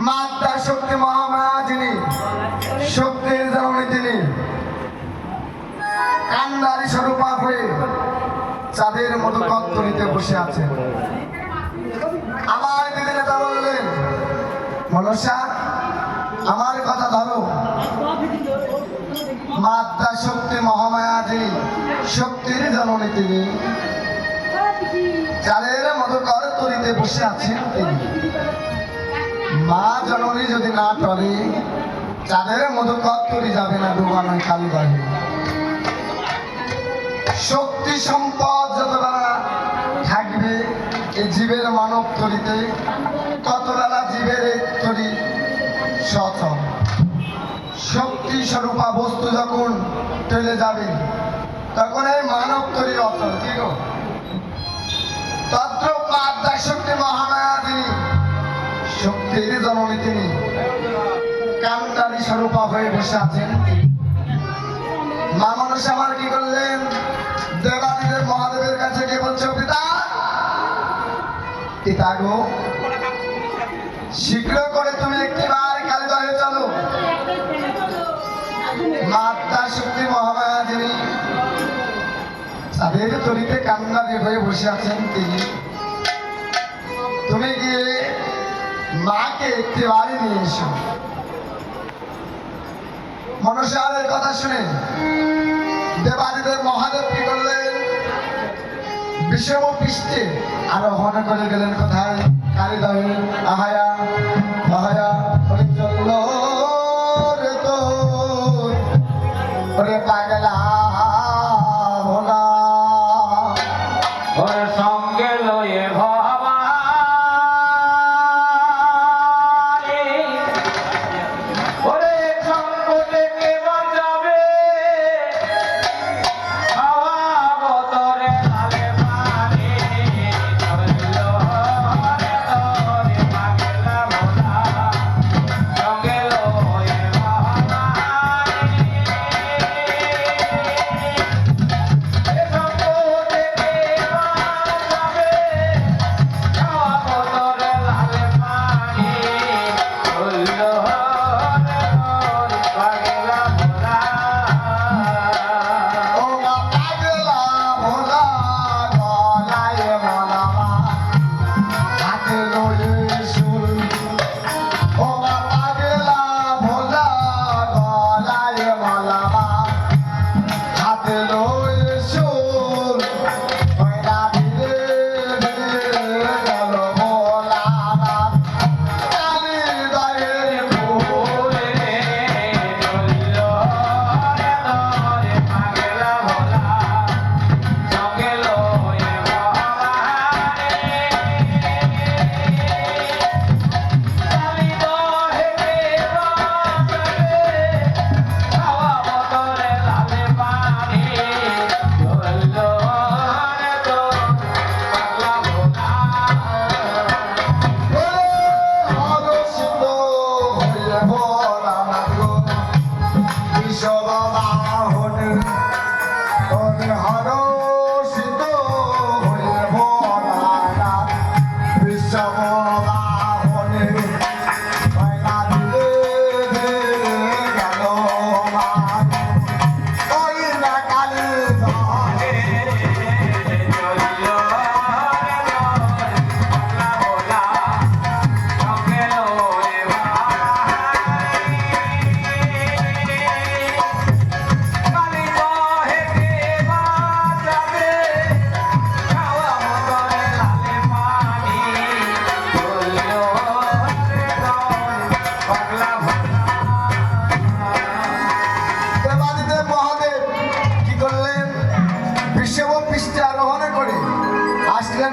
মাতা শক্তি মহামায়া যিনি, শক্তির জননী তিনি, কান্ডারি স্বরূপা হয়ে চাঁদের মতো কত্তরিতে বসে আছেন। আমার দিদি নেতা বললেন, মনসা আমার কথা ধরো, মাতা শক্তি মহামায়া যিনি, শক্তির জননী তিনি, চাঁদের মতো কত্তরিতে বসে আছেন তিনি। মা জননী যদি না টরে, চাঁদের মতো কত্তরি যাবে না ডুবানোয় কালীবাড়ি। শক্তি সম্পদ যতবেলা থাকবে এই জীবের মানব তরিতে, ততবেলা জীবের এই তরি সচল। শক্তি স্বরূপা বস্তু যখন চলে যাবে, তখন এই মানব তরি অচল। কি গো? তত্র মাতা শক্তি মহামায়া তিনি, শক্তির জননী তিনি, কান্ডারি স্বরূপা হয়ে বসে আছেন। মা মানুষ আমার কি করলেন? দেবাদিদেব মহাদেবের কাছে গিয়ে বলছে, পিতা পিতা গো, শীঘ্র করে তুমি একটিবার কালীদহে চলো। মাতা শক্তি মহামায়া যিনি, তাদের তরিতে কান্ডারি হয়ে বসে আছেন তিনি, তুমি গিয়ে মাকে একটিবারই নিয়ে এসো। মনসারের কথা শুনে দেবাদিদেব মহাদেব কি করলেন? বিষম পৃষ্ঠে আরোহণ করে গেলেন কোথায়? কালীদহে। আহায়া আহায়া চলল রে তো ওরে পাগলা ভোলা, ওর সঙ্গে লয়ে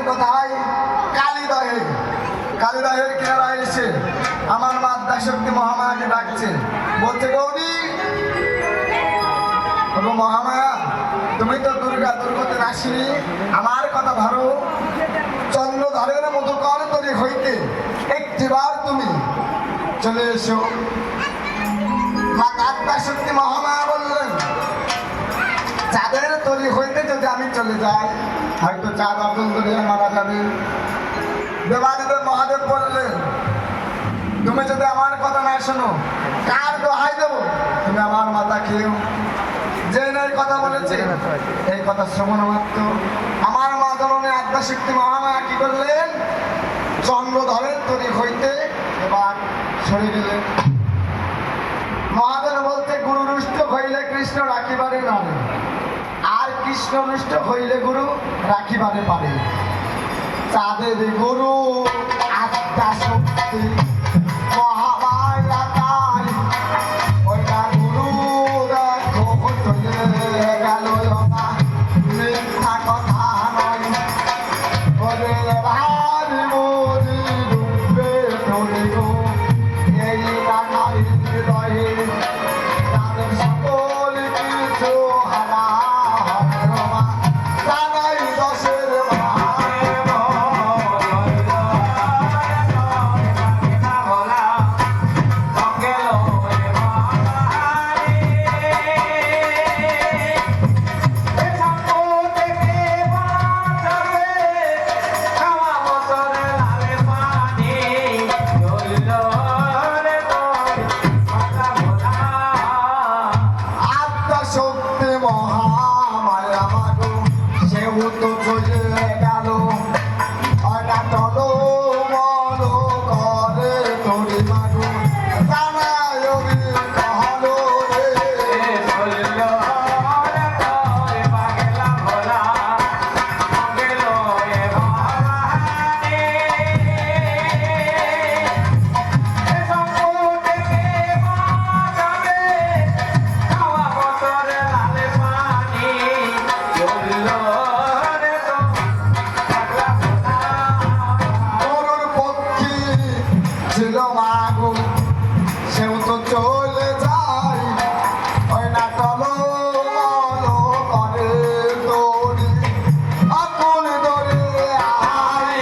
কোথায়? কালীদহে। কালীদহের কিনারায় এসে আমার মাতা শক্তি মহামায়াকে ডাকছে, বলছে, গৌরী মহামায়া, তুমি তো দুর্গা, দুর্গতে আসিনি, আমার কথা ধরো, চন্দ্রধারের মতো কর তরি হইতে একটিবার তুমি চলে এসো। মা মাতা শক্তি মহামায়া বললেন, চাঁদের তরি হইতে যদি আমি চলে যাই, হয়তো চাঁদ আগুন ধরিয়ে মারা যাবে। দেবাদিদেব মহাদেব বললেন, তুমি তুমি যদি আমার কথা না শোনো, কার দোহাই দেবো? তুমি আমার মাথা খেয়েও যে এই কথা বলেছে, এই কথা শ্রবণ মাত্র আমার মা জননী আদ্যাশক্তি মহামায়া কি করলেন? চন্দ্রধরের তরি হইতে এবার সরে গেলেন। মহাজন বলতে গুরু রুষ্ট হইলে কৃষ্ণ রাখিবারে নারে, আর কৃষ্ণ রুষ্ট হইলে গুরু রাখিবারে পারে। চাঁদের গুরু আত্মা শক্তি মহামায়া তাই, ওইটা গুরু দেখো চলে গেল না, মিথ্যা কথা নয়। বলে ভারি মরি রূপে ধরে গো এই রাখাই হৃদয়ে, তাদের সকল কিছু হারা হবে মা, জানাই দশের শক্তি মহামায়া মাগো, সেও তো চলে গেল। অনা চলো বলো করে তোরে মাগো, জানাই অবি कहलो রে। গরুর পক্ষী ছিল মাগো, সেও তো চলে যায়। ওই না চলো বলো করে তোরে, আকুল ধরে আয়।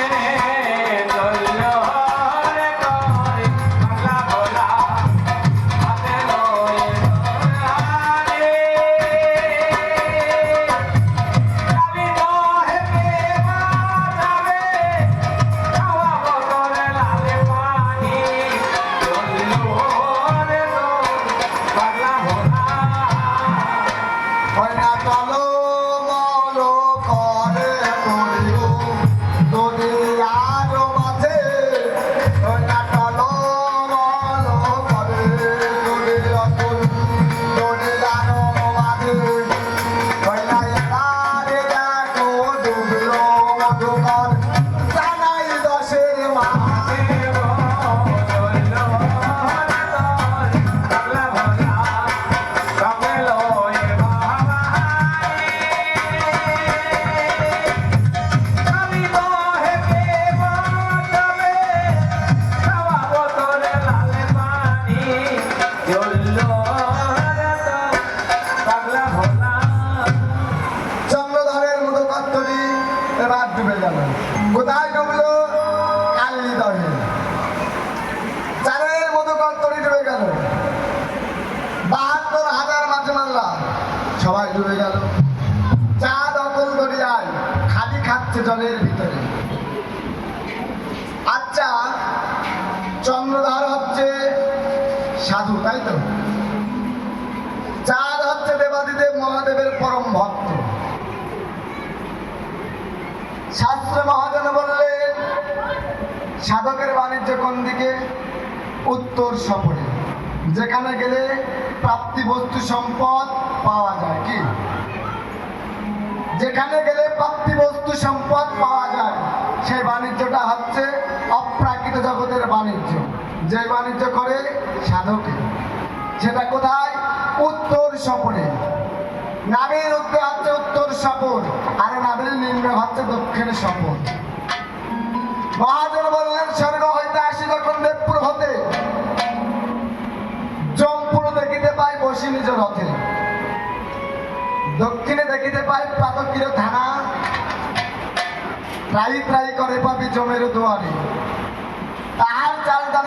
ওই না চলো বলো করে তোরে, তোরে আরো মাঝে। ওই না চলো বলো করে তোরে, অতুল তোরে আরো মাঝে। ওই না এবারে দেখো ডুবলো মধুকর, জানাই দশের মা। চন্দ্রধরের মতো কত্তরি এবার ডুবে গেল। কোথায় ডুবলো? কালী দহে। চারের মতো কত্তরি ডুবে গেল। ৭২,০০০ মাঝে মাল্লা সবাই ডুবে গেল। চা দখল দরিয়ায় খালি খাচ্ছে জলের ভিতরে। আচ্ছা, চন্দ্রধর হচ্ছে সাধু, তাই তো? চাঁদ হচ্ছে দেবাদিদেব মহাদেবের পরম ভক্ত। শাস্ত্রে মহাজন বললেন সাধকের বাণিজ্য কোন দিকে? উত্তর সফরে, যেখানে গেলে প্রাপ্তি বস্তু সম্পদ পাওয়া যায়। কি? যেখানে গেলে প্রাপ্তি বস্তু সম্পদ পাওয়া যায়, সেই বাণিজ্যটা হচ্ছে অপ্রাকৃত জগতের বাণিজ্য। যে বাণিজ্য করে সাধকে, সেটা কোথায়? উত্তর সফরে। নাবির উত্তর হচ্ছে উত্তর সফর, আর নাবির নিম্ন হচ্ছে দক্ষিণ সফর। মহাজন বললেন স্বর্গ হইতে আসি যখন দেবপুর হতে, জমপুর দেখিতে পাই বসি নিজ রথে। দক্ষিণে দেখিতে পাই পাতকির থানা, ত্রাহি ত্রাহি করে পাবি জমের দুয়ারে। তাহার চাল